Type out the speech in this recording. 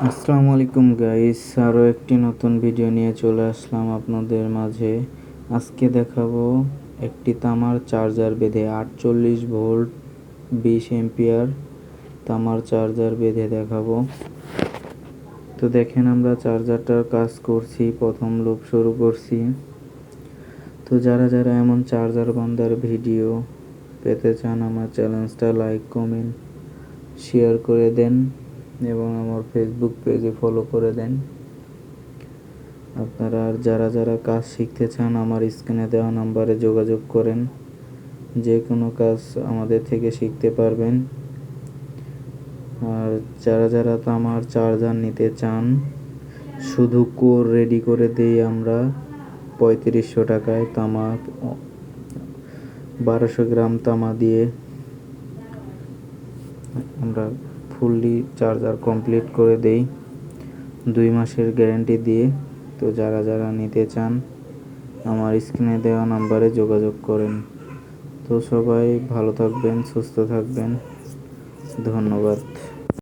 আসসালামু আলাইকুম গাইস, আরও একটি নতুন ভিডিও নিয়ে চলে আসলাম আপনাদের মাঝে। আজকে দেখাবো একটি তামার চার্জার বেঁধে 48 ভোল্ট 20 এম্পিয়ার তামার চার্জার বেঁধে দেখাবো। তো দেখেন, আমরা চার্জারটার কাজ করছি, প্রথম লুপ শুরু করছি। তো যারা যারা এমন চার্জার বান্ধার ভিডিও পেতে চান, আমার চ্যানেলটা লাইক কমেন্ট শেয়ার করে দেন এবং আমার ফেসবুক পেজে ফলো করে দেন। আপনারা আর যারা যারা কাজ শিখতে চান, আমার স্ক্রিনে দেওয়া নাম্বারে যোগাযোগ করেন, যে কোনো কাজ আমাদের থেকে শিখতে পারবেন। আর যারা যারা তামার চার্জার নিতে চান, শুধু কোর রেডি করে দিই আমরা 3500 টাকায়। তামা 1200 গ্রাম তামা দিয়ে আমরা ফুললি চার্জার কমপ্লিট করে দেই 2 মাসের গ্যারান্টি দিয়ে। তো যারা যারা নিতে চান, আমার স্ক্রিনে দেওয়া নাম্বারে যোগাযোগ করেন। তো সবাই ভালো থাকবেন, সুস্থ থাকবেন, ধন্যবাদ।